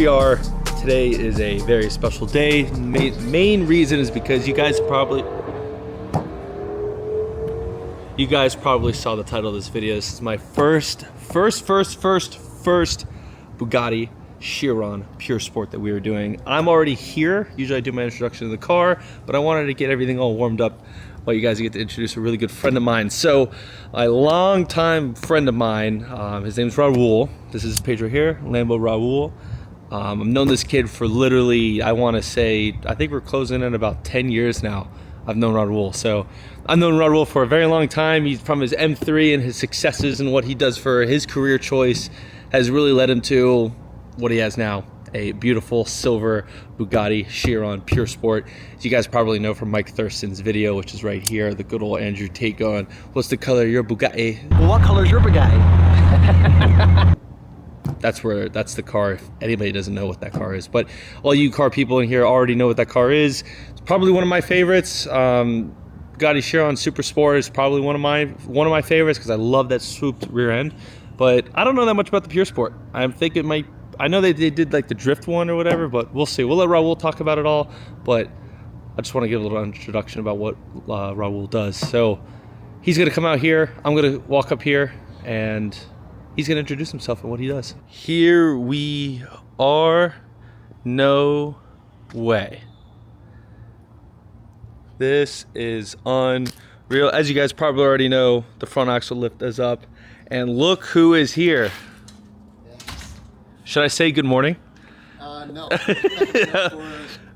we are. Today is a very special day. Main reason is because you guys probably saw the title of this video. This is my first Bugatti Chiron Pur Sport that we were doing. I'm already here. Usually I do my introduction to the car, but I wanted to get everything all warmed up while you guys get to introduce a really good friend of mine. So a longtime friend of mine, his name's Raul. This is his page right here, Lambo Raul. I've known this kid for literally, I think we're closing in about 10 years now. I've known Raul. So I've known Raul for a very long time. He's from his M3 and his successes and what he does for his career choice has really led him to what he has now, a beautiful silver Bugatti Chiron Pur Sport. As you guys probably know from Mike Thurston's video, which is right here, the good old Andrew Tate going, what's the color of your Bugatti? Well, what color is your Bugatti? That's the car, if anybody doesn't know what that car is. But all you car people in here already know what that car is. It's probably one of my favorites. Bugatti Chiron Super Sport is probably one of my favorites because I love that swooped rear end. But I don't know that much about the Pure Sport. I know they did like the drift one or whatever, but we'll see. We'll let Raul talk about it all, but I just want to give a little introduction about what Raul does. So he's going to come out here. I'm going to walk up here, and he's going to introduce himself and what he does. Here we are. No way. This is unreal. As you guys probably already know, the front axle lift is up, and look who is here. Should I say good morning? No. For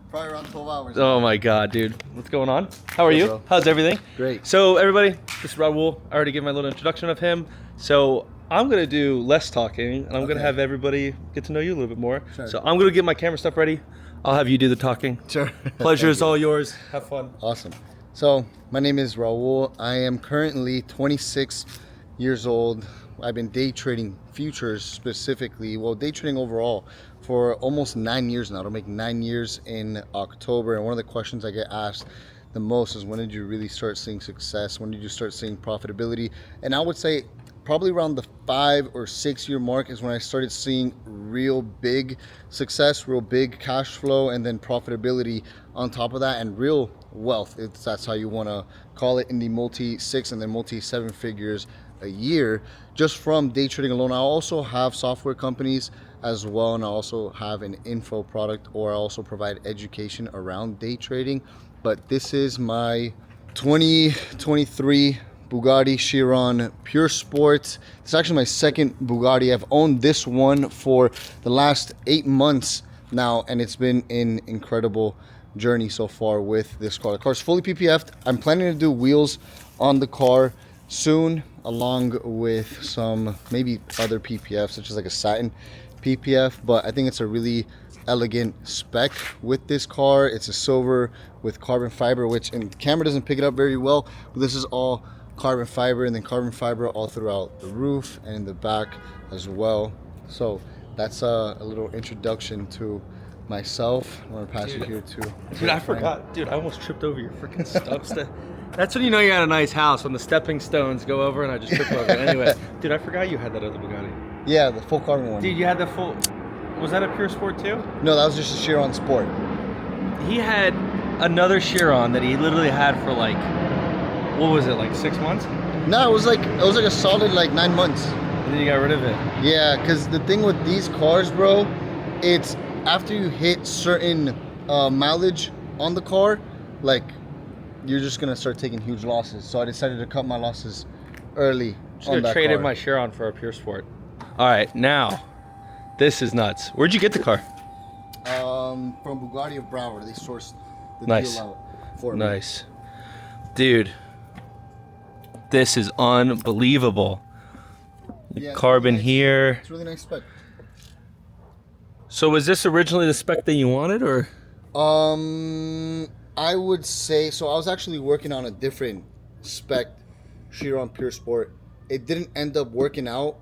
probably around 12 hours. Oh my God, dude. What's going on? How are you? Bro. How's everything? Great. So everybody, this is Raul. I already gave my little introduction of him. So I'm going to do less talking, and I'm going to have everybody get to know you a little bit more. Sure. So I'm going to get my camera stuff ready. I'll have you do the talking. Sure. Pleasure is all yours. Have fun. Awesome. So my name is Raul. I am currently 26 years old. I've been day trading futures specifically, well, day trading overall for almost 9 years now. It'll make 9 years in October. And one of the questions I get asked the most is, when did you really start seeing success? When did you start seeing profitability? And I would say probably around the 5 or 6 year mark is when I started seeing real big success, real big cash flow, and then profitability on top of that, and real wealth, if that's how you want to call it, in the multi-6 and then multi-7 figures a year just from day trading alone. I also have software companies as well, and I also have an info product, or I also provide education around day trading. But this is my 2023 Bugatti Chiron Pur Sport. It's actually my second Bugatti. I've owned this one for the last 8 months now, and it's been an incredible journey so far with this car. The car's fully PPF'd. I'm planning to do wheels on the car soon, along with some maybe other PPF, such as like a satin PPF. But I think it's a really elegant spec with this car. It's a silver with carbon fiber, which in camera doesn't pick it up very well, but this is all carbon fiber, and then carbon fiber all throughout the roof and in the back as well. So that's a little introduction to myself. I want to pass you here too. Dude, I forgot. Dude, I almost tripped over your freaking stuff. That's when you know you're at a nice house, when the stepping stones go over and I just trip over. Anyway, dude, I forgot you had that other Bugatti. Yeah, the full carbon one. Dude, you had the full... Was that a Pure Sport too? No, that was just a Chiron Sport. He had another Chiron that he literally had for like, what was it, like 6 months? No, it was like a solid like 9 months. And then you got rid of it. Yeah, because the thing with these cars, bro, it's after you hit certain mileage on the car, like, you're just gonna start taking huge losses. So I decided to cut my losses early. Should have traded my Chiron for a Pure Sport. All right, now this is nuts. Where'd you get the car? From Bugatti of Broward. They sourced the deal out for me. Nice, dude. This is unbelievable. Yeah, Carbon it's here. It's really nice spec. So was this originally the spec that you wanted, or? I would say so. I was actually working on a different spec Chiron Pure Sport. It didn't end up working out,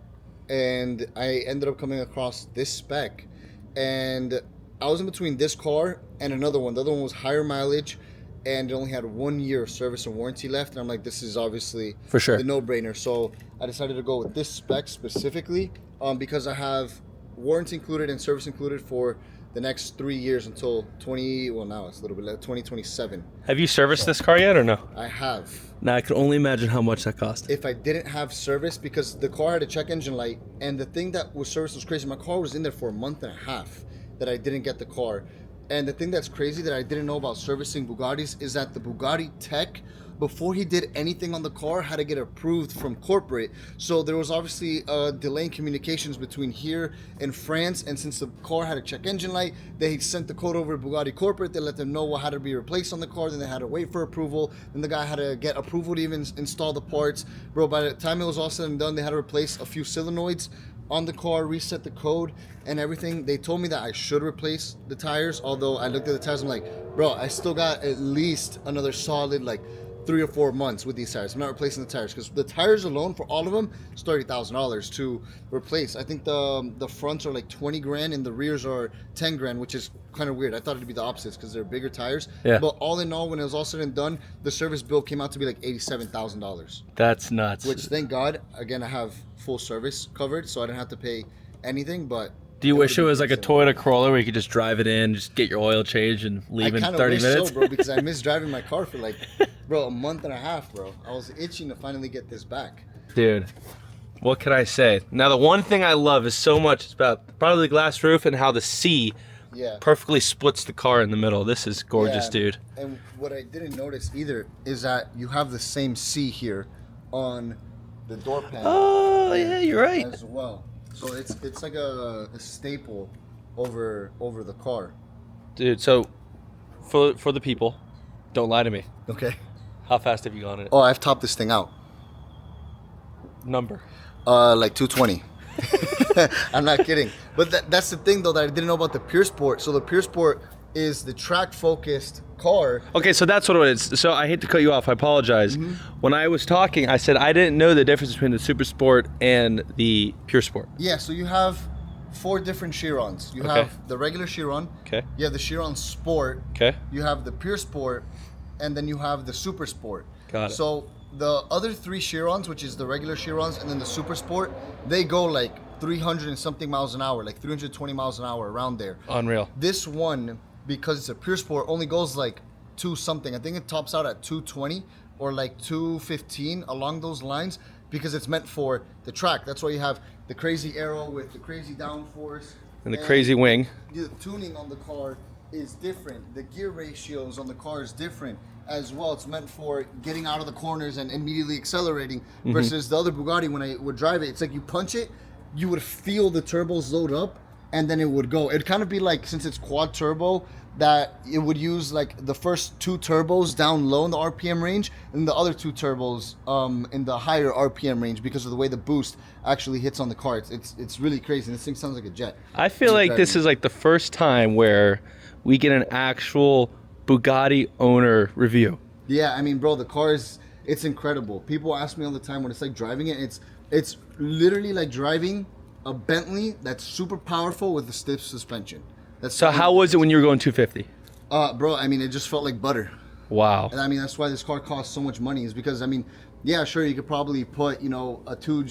and I ended up coming across this spec, and I was in between this car and another one. The other one was higher mileage, and it only had 1 year of service and warranty left. And I'm like, this is obviously for sure the no-brainer. So I decided to go with this spec specifically because I have warranty included and service included for the next 3 years until now it's a little bit like 2027. Have you serviced this car yet or no? I have. Now I can only imagine how much that cost. If I didn't have service, because the car had a check engine light, and the thing that was serviced was crazy. My car was in there for a month and a half that I didn't get the car. And the thing that's crazy that I didn't know about servicing Bugattis is that the Bugatti tech, before he did anything on the car, had to get approved from corporate. So there was obviously a delay in communications between here and France. And since the car had a check engine light, they sent the code over to Bugatti corporate. They let them know what had to be replaced on the car. Then they had to wait for approval. Then the guy had to get approval to even install the parts. Bro, by the time it was all said and done, they had to replace a few solenoids on the car, reset the code and everything. They told me that I should replace the tires, although I looked at the tires, I'm like, bro, I still got at least another solid like 3 or 4 months with these tires. I'm not replacing the tires because the tires alone for all of them is $30,000 to replace. I think the fronts are like 20 grand and the rears are 10 grand, which is kind of weird. I thought it'd be the opposites because they're bigger tires. Yeah. But all in all, when it was all said and done, the service bill came out to be like $87,000. That's nuts. Which, thank God, again, I have full service covered, so I didn't have to pay anything. But do you wish it was like a Toyota Corolla where you could just drive it in, just get your oil changed, and leave in 30 minutes? So, bro, because I miss driving my car for like, bro, a month and a half, bro. I was itching to finally get this back. Dude, what can I say? Now, the one thing I love is so much, it's about probably the glass roof and how the C perfectly splits the car in the middle. This is gorgeous, dude. And what I didn't notice either is that you have the same C here on the door panel. Oh, yeah, you're right. As well. So it's like a staple over the car. Dude, so for the people, don't lie to me. Okay. How fast have you gone in it? Oh, I've topped this thing out. Number? Like 220. I'm not kidding. But that's the thing, though, that I didn't know about the Pure Sport. So the Pure Sport is the track-focused car. Okay, so that's what it is. So I hate to cut you off. I apologize. When I was talking, I said I didn't know the difference between the Super Sport and the Pure Sport. Yeah, so you have 4 different Chirons. You have the regular Chiron. Okay. You have the Chiron Sport. Okay. You have the Pure Sport, and then you have the Super Sport. Got it. So the other 3 Chirons, which is the regular Chirons and then the Super Sport, they go like 300 and something miles an hour, like 320 miles an hour, around there. Unreal. This one, because it's a Pure Sport, only goes like 2 something. I think it tops out at 220 or like 215, along those lines, because it's meant for the track. That's why you have the crazy aero with the crazy downforce. And the crazy wing. The tuning on the car is different. The gear ratios on the car is different as well. It's meant for getting out of the corners and immediately accelerating, versus the other Bugatti, when I would drive it, it's like you punch it, you would feel the turbos load up, and then it would go. It'd kind of be like, since it's quad turbo, that it would use like the first 2 turbos down low in the RPM range, and the other 2 turbos in the higher RPM range, because of the way the boost actually hits on the car. It's really crazy. This thing sounds like a jet. I feel like this is like the first time where we get an actual Bugatti owner review. Yeah, I mean, bro, the car it's incredible. People ask me all the time what it's like driving it. It's literally like driving a Bentley that's super powerful with a stiff suspension. So how was it when you were going 250? Bro, I mean, it just felt like butter. Wow. And I mean, that's why this car costs so much money, is because, I mean, yeah, sure, you could probably put, you know, you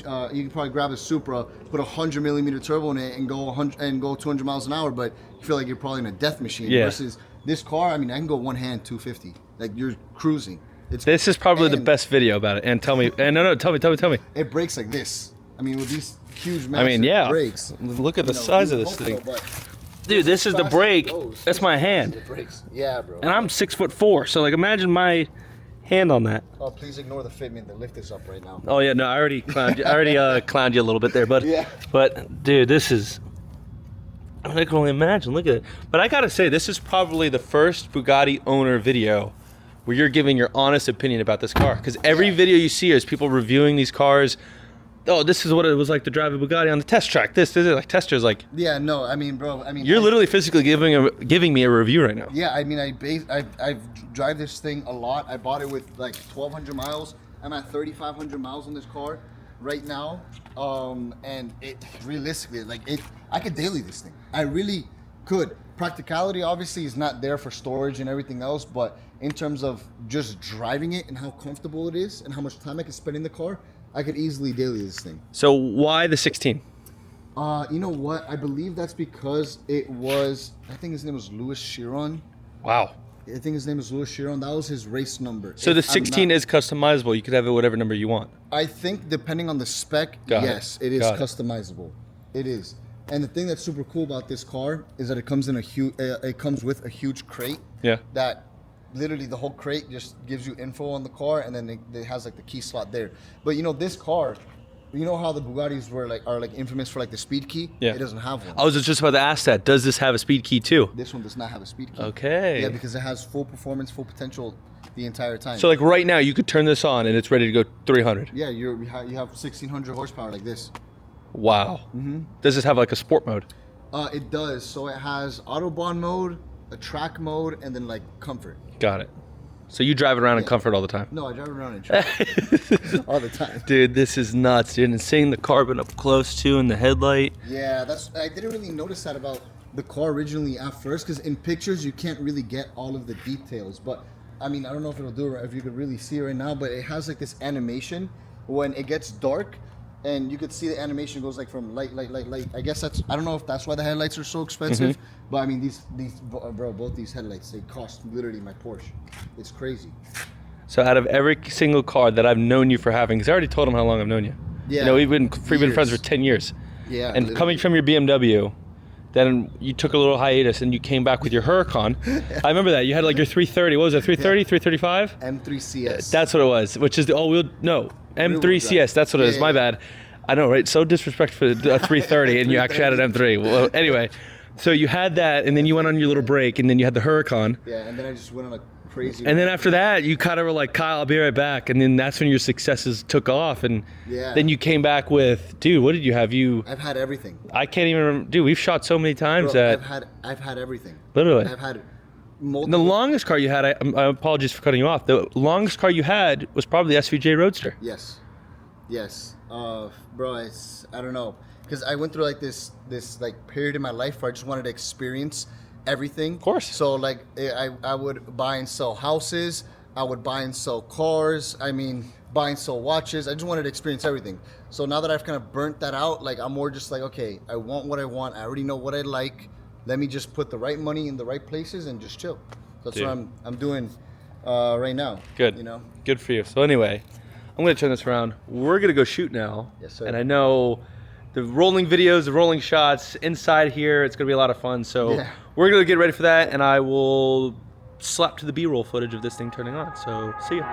could probably grab a Supra, put a 100mm turbo in it and go 200 miles an hour, but you feel like you're probably in a death machine. Yeah. Versus this car, I mean, I can go one hand 250. Like, you're cruising. This is probably the best video about it. And tell me, tell me. It brakes like this. I mean, with these huge, massive brakes. Look at the size of this thing. Dude, this is the brake. That's my hand. Yeah, bro. And I'm 6'4", so like imagine my hand on that. Oh, please ignore the fitment. The lift is up right now. Oh yeah, no, I already clowned you. Clowned you a little bit there, but yeah. But dude, this is. I mean, I can only imagine. Look at it. But I gotta say, this is probably the first Bugatti owner video where you're giving your honest opinion about this car. Because every video you see is people reviewing these cars. Oh, this is what it was like to drive a Bugatti on the test track. This is like testers like. Yeah, no, I mean, bro, I mean. You're literally physically giving me a review right now. Yeah, I mean, I drive this thing a lot. I bought it with like 1,200 miles. I'm at 3,500 miles on this car right now, and it realistically, like I could daily this thing. I really could. Practicality obviously is not there for storage and everything else, but in terms of just driving it and how comfortable it is and how much time I can spend in the car, I could easily daily this thing. So why the 16? You know what? I believe that's because it was. I think his name was Rauls Chiron. Wow. I think his name is Rauls Chiron. That was his race number. So the 16 is customizable. You could have it whatever number you want. I think depending on the spec, yes, it is customizable. It is. And the thing that's super cool about this car is that it comes in it comes with a huge crate. Yeah. That literally the whole crate just gives you info on the car, and then it has like the key slot there. But you know, this car, you know how the Bugattis are infamous for like the speed key? Yeah. It doesn't have one. I was just about to ask that. Does this have a speed key too? This one does not have a speed key. Okay. Yeah, because it has full performance, full potential the entire time. So like right now, you could turn this on and it's ready to go 300. Yeah, you have 1,600 horsepower like this. Wow. Does this have like a sport mode? It does. So it has Autobahn mode, a track mode, and then like comfort. Got it. So you drive it around in comfort all the time? No, I drive it around in track all the time. Dude, this is nuts, dude. And seeing the carbon up close too in the headlight. Yeah, I didn't really notice that about the car originally at first, because in pictures you can't really get all of the details. But I mean, I don't know if it'll do it, if you could really see it right now, but it has like this animation when it gets dark, and you could see the animation goes like from light. I guess I don't know if that's why the headlights are so expensive, but I mean both these headlights, they cost literally my Porsche. It's crazy. So out of every single car that I've known you for having, because I already told him how long I've known you. Yeah. You know, we've been friends for 10 years. Yeah. And literally. coming from your BMW, then you took a little hiatus and you came back with your Huracan. I remember that. You had like your 330. What was it, 330, 335? M3 CS. That's what it was, which is the all-wheel, no, M3 CS. That's what it is. My bad. I know, right? So disrespectful for a 330 and you actually had an M3. Well, anyway, so you had that and then you went on your little break and then you had the Huracan. Yeah, and then I just went on a crazy. And then after that, you kind of were like, Kyle, I'll be right back. And then that's when your successes took off. And then you came back with, dude, what did you have? I've had everything. I can't even remember. Dude, we've shot so many times that. I've had everything. Literally. I've had multiple. The longest car you had, I apologize for cutting you off. The longest car you had was probably the SVJ Roadster. Yes. Bro, I don't know. Because I went through like this like period in my life where I just wanted to experience everything. Of course. So like I would buy and sell houses. I would buy and sell cars. I mean, buy and sell watches. I just wanted to experience everything. So now that I've kind of burnt that out, like I'm more just like, okay, I want what I want. I already know what I like. Let me just put the right money in the right places and just chill. That's what I'm doing right now. Good. You know. Good for you. So anyway, I'm gonna turn this around. We're gonna go shoot now. Yes, sir. And I know the rolling videos, the rolling shots inside here. It's gonna be a lot of fun. So we're gonna get ready for that, and I will slap to the B-roll footage of this thing turning on. So see ya.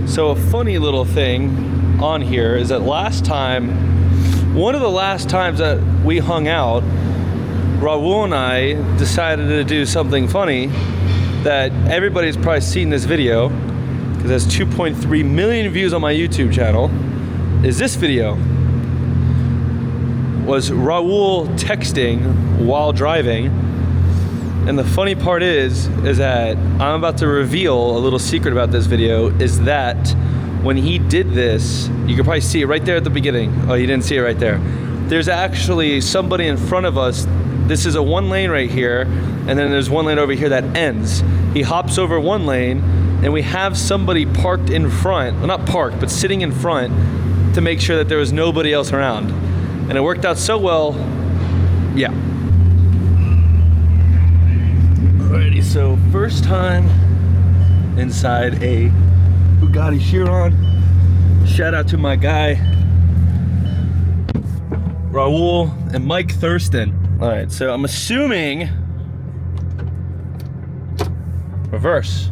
So a funny little thing on here is that one of the last times that we hung out, Raul and I decided to do something funny that everybody's probably seen this video, because it has 2.3 million views on my YouTube channel, is this video. Was Raul texting while driving. And the funny part is that I'm about to reveal a little secret about this video, is that when he did this, you can probably see it right there at the beginning. Oh, you didn't see it right there. There's actually somebody in front of us. This is a one lane right here, and then there's one lane over here that ends. He hops over one lane, and we have somebody parked in front, well, not parked, but sitting in front to make sure that there was nobody else around. And it worked out so well, yeah. Alrighty, so first time inside a Bugatti Chiron. Shout out to my guy Raul and Mike Thurston. Alright, so I'm assuming reverse.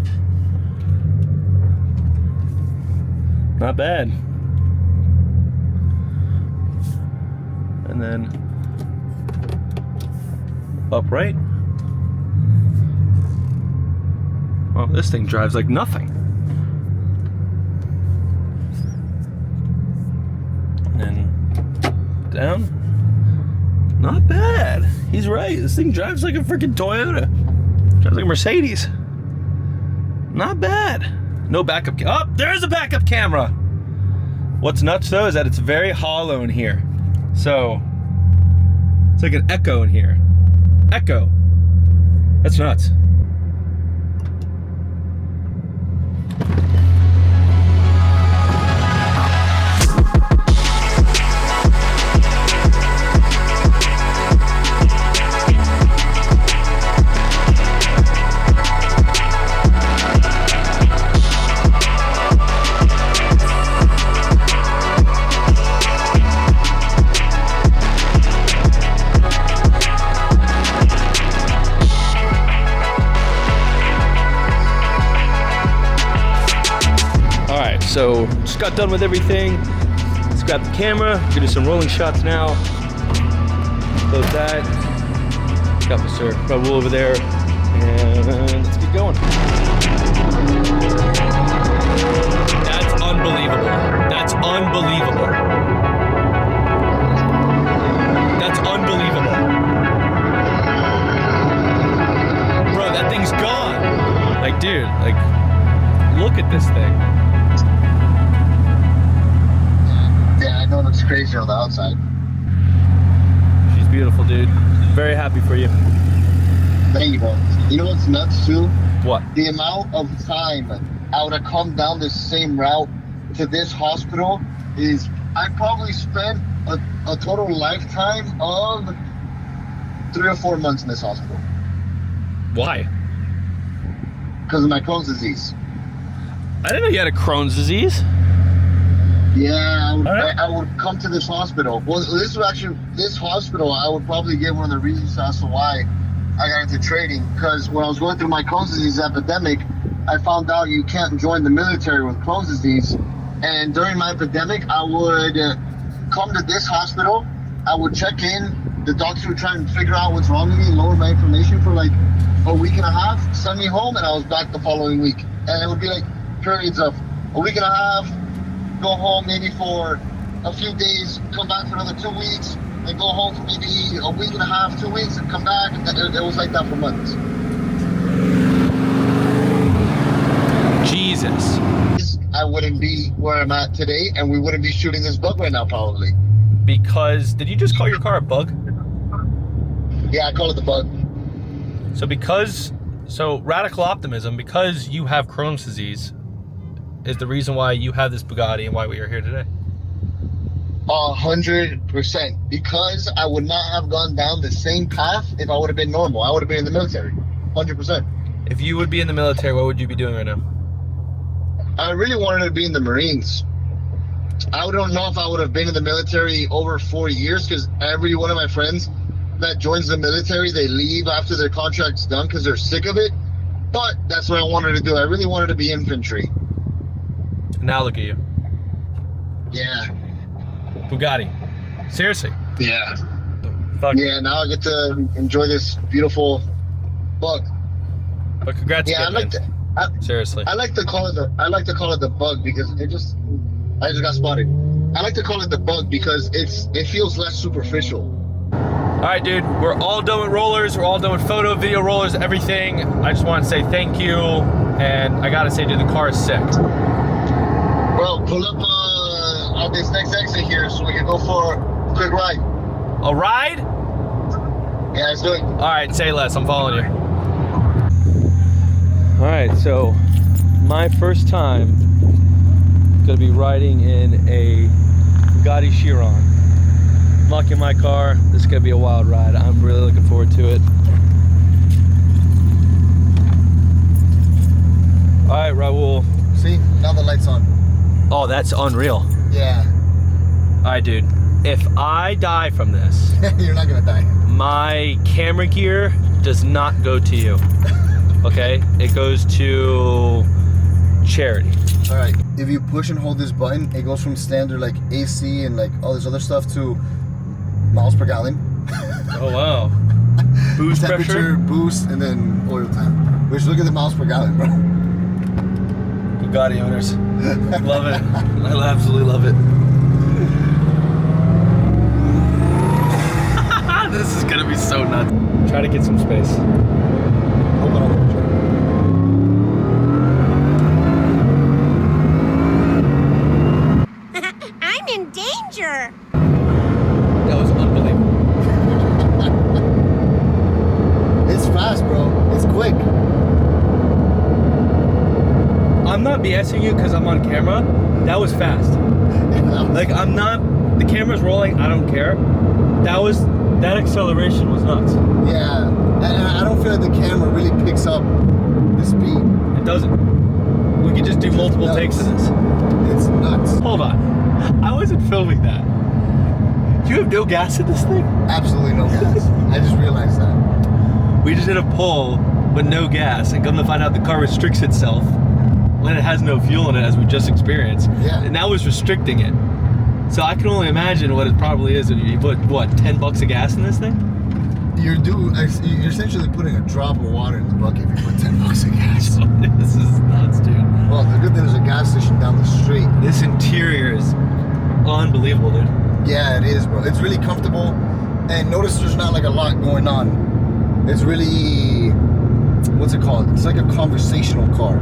Not bad. And then upright. Well, this thing drives like nothing. And then down. Not bad. He's right. This thing drives like a freaking Toyota. Drives like a Mercedes. Not bad. No backup. Oh, there's a backup camera. What's nuts though is that it's very hollow in here. So it's like an echo in here. Echo. That's nuts. So just got done with everything. Just got the camera. Gonna do some rolling shots now. Close that. Got Mr. Raul over there, and let's get going. That's unbelievable. That's unbelievable. That's unbelievable. Bro, that thing's gone. Like, dude, like, look at this thing. Yeah, I know it looks crazy on the outside. She's beautiful, dude. Very happy for you. Thank you, bro. You know what's nuts too? What? The amount of time I would have come down this same route to this hospital is, I probably spent a total lifetime of 3 or 4 months in this hospital. Why? Because of my Crohn's disease. I didn't know you had a Crohn's disease. Yeah, I would come to this hospital. Well, this hospital, I would probably get one of the reasons as to why I got into trading. Because when I was going through my Crohn's disease epidemic, I found out you can't join the military with Crohn's disease. And during my epidemic, I would come to this hospital. I would check in. The doctor would try and figure out what's wrong with me, lower my inflammation for like a week and a half, send me home, and I was back the following week. And it would be like periods of a week and a half, go home maybe for a few days, come back for another 2 weeks, and go home for maybe a week and a half, 2 weeks, and come back. It was like that for months. Jesus. I wouldn't be where I'm at today, and we wouldn't be shooting this bug right now, probably. Because, did you just call your car a bug? Yeah, I call it the bug. So radical optimism, because you have Crohn's disease, is the reason why you have this Bugatti and why we are here today. 100%. Because I would not have gone down the same path if I would have been normal. I would have been in the military. 100%. If you would be in the military, what would you be doing right now? I really wanted to be in the Marines. I don't know if I would have been in the military over 4 years, because every one of my friends that joins the military, they leave after their contract's done because they're sick of it. But that's what I wanted to do. I really wanted to be infantry. Now look at you. Yeah. Bugatti. Seriously. Yeah. Fuck. Yeah, now I get to enjoy this beautiful bug. But congrats. Yeah, again, seriously. I like to call it the bug because I just got spotted. I like to call it the bug because it feels less superficial. All right, dude, we're all done with rollers. We're all done with photo, video rollers, everything. I just want to say thank you. And I got to say, dude, the car is sick. Well, pull up on this next exit here so we can go for a quick ride. A ride? Yeah, let's do it. All right, say less. I'm following you. All right, so my first time going to be riding in a Bugatti Chiron. Locking my car. This is gonna be a wild ride. I'm really looking forward to it. All right, Raul. See, now the light's on. Oh, that's unreal. Yeah. All right, dude. If I die from this, you're not gonna die. My camera gear does not go to you. Okay, it goes to charity. All right. If you push and hold this button, it goes from standard like AC and like all this other stuff to miles per gallon. Oh wow. Boost temperature, pressure, boost, and then oil time. Which, look at the miles per gallon, bro. Bugatti owners. Love it. I absolutely love it. This is gonna be so nuts. Try to get some space. only answering you because I'm on camera. That was fast. Like, I'm not, the camera's rolling, I don't care. That acceleration was nuts. Yeah, and I don't feel like the camera really picks up the speed. It doesn't. We could just do multiple takes of this. It's nuts. Hold on. I wasn't filming that. Do you have no gas in this thing? Absolutely no gas. I just realized that. We just hit a pole with no gas, and come to find out the car restricts itself when it has no fuel in it, as we just experienced. Yeah. And that was restricting it. So I can only imagine what it probably is when you put, what, $10 of gas in this thing? You're essentially putting a drop of water in the bucket if you put $10 of gas. This is nuts, dude. Well, the good thing is a gas station down the street. This interior is unbelievable, dude. Yeah, it is, bro. It's really comfortable. And notice there's not like a lot going on. It's really, what's it called? It's like a conversational car.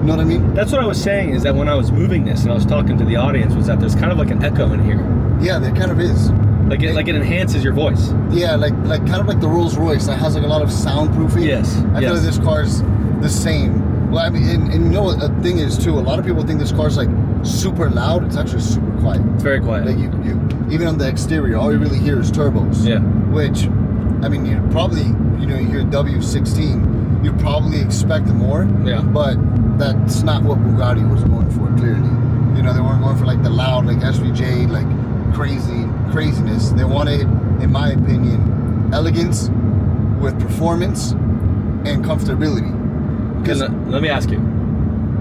You know what I mean? That's what I was saying, is that when I was moving this and I was talking to the audience, was that there's kind of like an echo in here. Yeah, there kind of is. Like it enhances your voice. Yeah, like kind of like the Rolls Royce that has like a lot of soundproofing. Yes. I feel like this car's the same. Well, I mean, and you know what the thing is too? A lot of people think this car's like super loud. It's actually super quiet. It's very quiet. Like you even on the exterior, all you really hear is turbos. Yeah. Which, I mean, you probably, you hear W16, you'd probably expect more. Yeah. But that's not what Bugatti was going for, clearly. They weren't going for like the loud, like SVJ, like craziness. They wanted, in my opinion, elegance with performance and comfortability. Because let me ask you,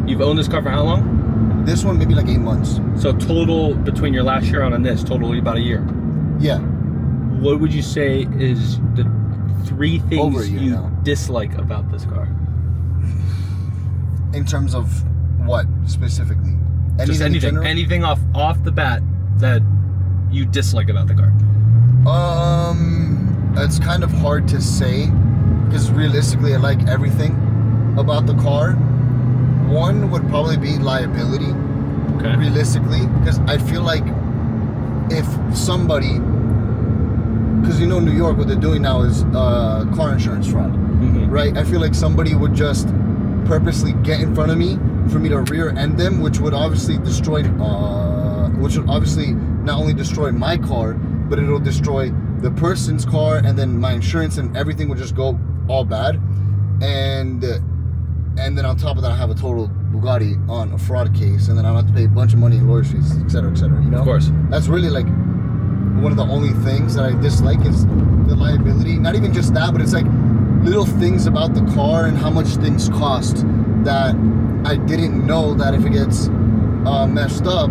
you've owned this car for how long? This one maybe like 8 months. So total between your last Chiron and this, totally about a year. Yeah. What would you say is the 3 things you now. dislike about this car? In terms of what specifically? Just anything off the bat that you dislike about the car. It's kind of hard to say because realistically I like everything about the car. One would probably be liability. Okay. Realistically, because I feel like if somebody, because New York, what they're doing now is car insurance fraud, right? I feel like somebody would just purposely get in front of me for me to rear end them, which would obviously not only destroy my car, but it'll destroy the person's car, and then my insurance and everything would just go all bad. And then on top of that, I have a total Bugatti on a fraud case, and then I'll have to pay a bunch of money in lawyers' fees, et cetera, et cetera. Of course. That's really like one of the only things that I dislike is the liability. Not even just that, but it's like little things about the car and how much things cost that I didn't know that if it gets messed up,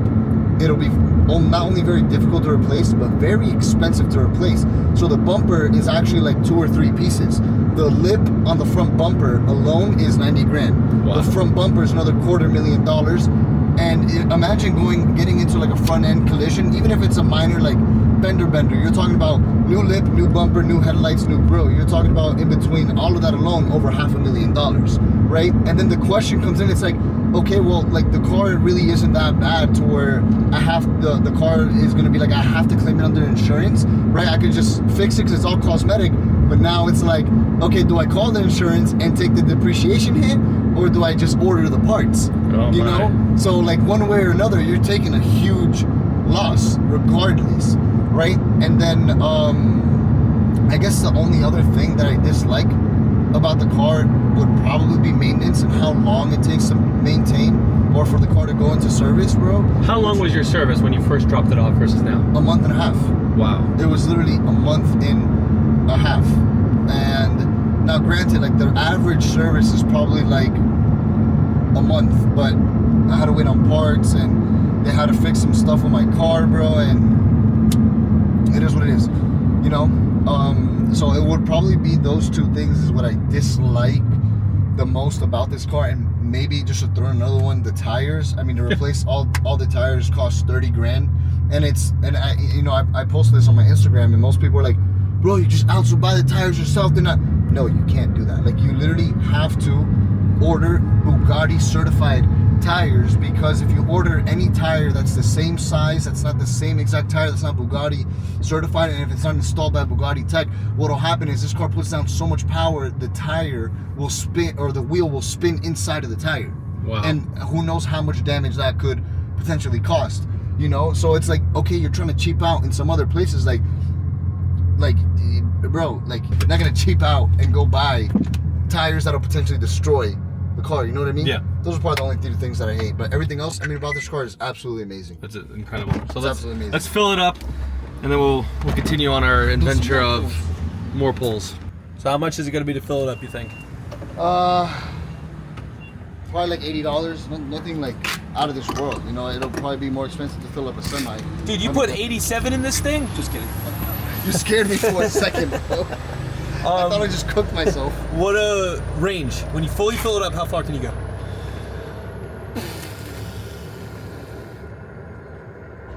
it'll be not only very difficult to replace, but very expensive to replace. So the bumper is actually like 2 or 3 pieces. The lip on the front bumper alone is 90 grand. Wow. The front bumper is another $250,000. And imagine getting into like a front end collision, even if it's a minor like bender. You're talking about new lip, new bumper, new headlights, new grille. You're talking about in between all of that alone over $500,000, right? And then the question comes in, it's like, okay, well, like the car really isn't that bad to where the car is going to be like, I have to claim it under insurance, right? I could just fix it because it's all cosmetic. But now it's like, okay, do I call the insurance and take the depreciation hit, or do I just order the parts? You know? So like one way or another, you're taking a huge loss regardless, right? And then I guess the only other thing that I dislike about the car would probably be maintenance and how long it takes to maintain or for the car to go into service, bro. How long was your service when you first dropped it off versus now? A month and a half. Wow. It was literally a month and a half. And now granted, like the average service is probably like a month, but I had to wait on parts and they had to fix some stuff with my car, bro, and it is what it is, you know? So it would probably be those 2 things is what I dislike the most about this car. And maybe just to throw another one, the tires. I mean, to replace all the tires costs 30 grand. And I posted this on my Instagram, and most people are like, bro, you just also buy the tires yourself. They're not. No, you can't do that. Like, you literally have to order Bugatti certified tires, because if you order any tire that's the same size, that's not the same exact tire, that's not Bugatti certified, and if it's not installed by Bugatti Tech, what'll happen is this car puts down so much power, the tire will spin, or the wheel will spin inside of the tire. Wow. And who knows how much damage that could potentially cost, you know? So it's like, okay, you're trying to cheap out in some other places, like bro, like you're not gonna cheap out and go buy tires that'll potentially destroy the car, you know what I mean? Yeah. Those are probably the only three things that I hate, but everything else, I mean, about this car is absolutely amazing. That's incredible. So absolutely amazing. Let's fill it up, and then we'll continue on our adventure of more pulls. So how much is it going to be to fill it up, you think? Probably like $80. Nothing like out of this world. You know, it'll probably be more expensive to fill up a semi. Dude, you put 87 in this thing? Just kidding. You scared me for a second, bro. I thought I just cooked myself. What a range. When you fully fill it up, how far can you go?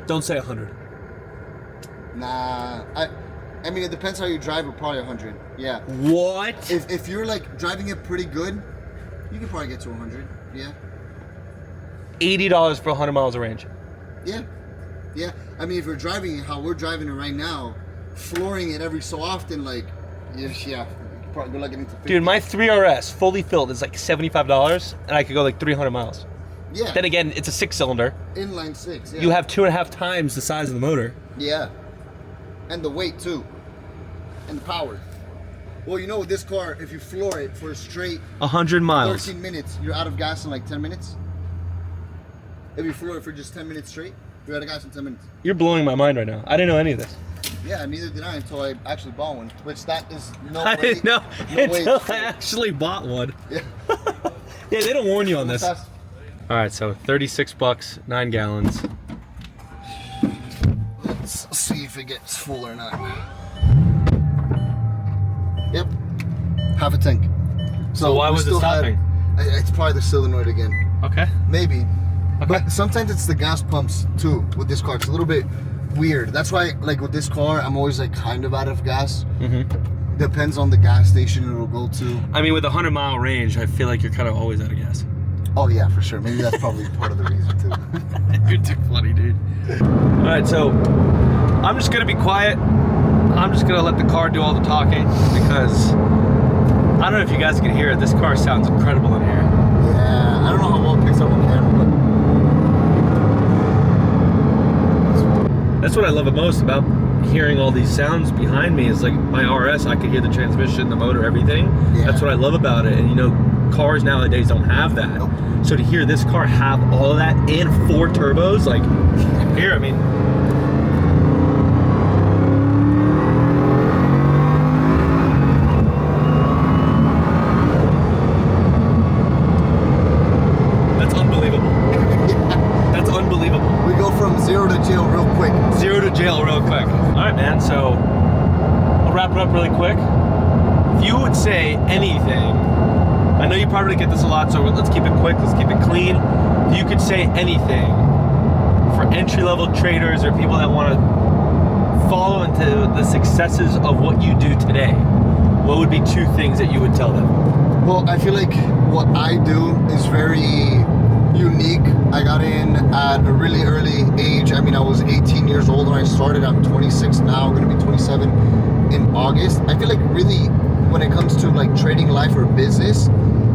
Don't say 100. Nah, I mean, it depends how you drive it, probably 100. Yeah. What? If you're like driving it pretty good, you can probably get to 100. Yeah. $80 for 100 miles of range. Yeah. Yeah. I mean, if you're driving it how we're driving it right now, flooring it every so often, like, yeah, you could probably go like into 50. Dude, my 3RS fully filled is like $75, and I could go like 300 miles. Yeah. Then again, it's a 6-cylinder. Inline 6. Yeah. You have 2.5 times the size of the motor. Yeah. And the weight too. And the power. Well, you know, with this car, if you floor it for a straight 100 miles. 13 minutes, you're out of gas in like 10 minutes. If you floor it for just 10 minutes straight, you're out of gas in 10 minutes. You're blowing my mind right now. I didn't know any of this. Yeah, neither did I until I actually bought one, which that is no way. I didn't know until way. I actually bought one. Yeah. Yeah, they don't warn you on this. Fast. All right, so $36, 9 gallons. Let's see if it gets full or not. Yep, half a tank. So why we was it still stopping? It's probably the solenoid again. Okay. Maybe. Okay. But sometimes it's the gas pumps too with this car. It's a little bit weird. That's why, like with this car, I'm always like kind of out of gas. Mm-hmm. Depends on the gas station it'll go to. I mean, with a 100-mile range, I feel like you're kind of always out of gas. Oh yeah, for sure. Maybe that's probably part of the reason too. You're too funny, dude. All right, so I'm just gonna be quiet. I'm just gonna let the car do all the talking because I don't know if you guys can hear it. This car sounds incredible in here. Yeah, I don't know how well it picks up on camera, but That's what I love the most about hearing all these sounds behind me. Is like my RS, I could hear the transmission, the motor, everything. Yeah. That's what I love about it. And you know, cars nowadays don't have that. Nope. So to hear this car have all of that and 4 turbos, like here, I mean. That's unbelievable. That's unbelievable. we go from 0 to jail real quick. 0 to jail real quick. All right, man, so I'll wrap it up really quick. If you would say anything, I know you probably get this a lot, so let's keep it quick, let's keep it clean. If you could say anything for entry-level traders or people that want to follow into the successes of what you do today, what would be 2 things that you would tell them? Well, I feel like what I do is very unique. I got in at a really early age. I mean, I was 18 years old when I started. I'm 26 now, I'm gonna be 27 in August. I feel like really when it comes to like trading life or business,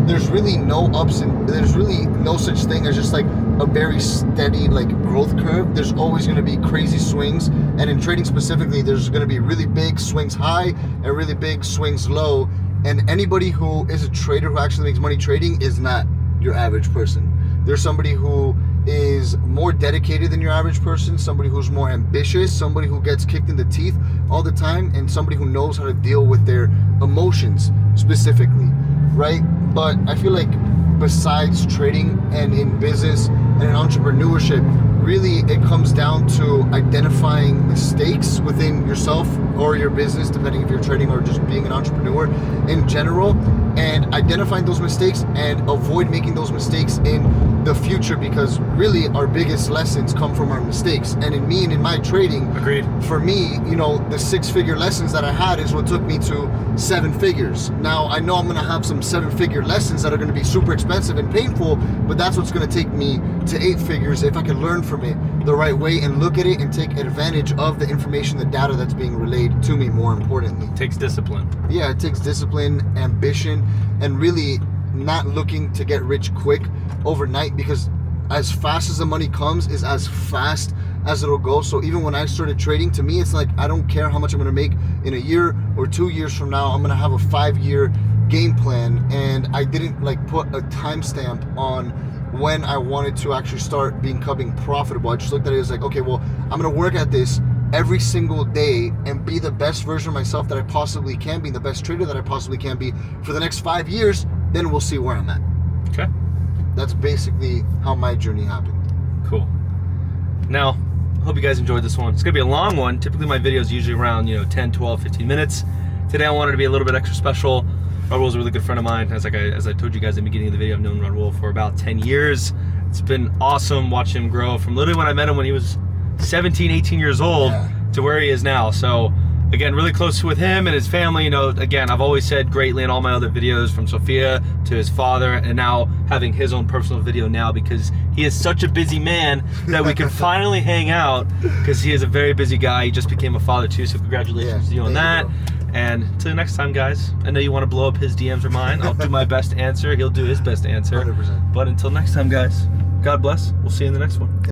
there's really no ups and there's really no such thing as just like a very steady like growth curve. There's always going to be crazy swings, and in trading specifically, there's going to be really big swings high and really big swings low. And anybody who is a trader who actually makes money trading is not your average person. There's somebody who is more dedicated than your average person, somebody who's more ambitious, somebody who gets kicked in the teeth all the time, and somebody who knows how to deal with their emotions specifically, right? But I feel like besides trading and in business and in entrepreneurship, really it comes down to identifying mistakes within yourself or your business, depending if you're trading or just being an entrepreneur in general, and identifying those mistakes and avoid making those mistakes in the future, because really our biggest lessons come from our mistakes. And in me and in my trading, Agreed. for me, you know, the 6-figure lessons that I had is what took me to 7 figures. Now I know I'm gonna have some 7-figure lessons that are gonna be super expensive and painful, but that's what's gonna take me to 8 figures if I can learn from it the right way and look at it and take advantage of the information, the data that's being relayed to me, more importantly. It takes discipline. Yeah, it takes discipline, ambition, and really not looking to get rich quick overnight, because as fast as the money comes is as fast as it'll go. So even when I started trading, to me, it's like, I don't care how much I'm gonna make in a year or 2 years from now. I'm gonna have a 5-year game plan, and I didn't like put a timestamp on when I wanted to actually start becoming profitable. I just looked at it as like, okay, well, I'm gonna work at this every single day and be the best version of myself that I possibly can be, the best trader that I possibly can be for the next 5 years. Then we'll see where I'm at. Okay. That's basically how my journey happened. Cool. Now, I hope you guys enjoyed this one. It's gonna be a long one. Typically my videos usually around 10, 12, 15 minutes. Today I wanted to be a little bit extra special. Raul's a really good friend of mine. As I told you guys in the beginning of the video, I've known Raul for about 10 years. It's been awesome watching him grow from literally when I met him when he was 17, 18 years old to where he is now. So again, really close with him and his family. Again, I've always said greatly in all my other videos, from Sophia to his father, and now having his own personal video now, because he is such a busy man that we can finally hang out, because he is a very busy guy. He just became a father too, so congratulations to you on that. And until next time, guys, I know you want to blow up his DMs or mine. I'll do my best to answer. He'll do his best to answer. 100%. But until next time, guys, God bless. We'll see you in the next one.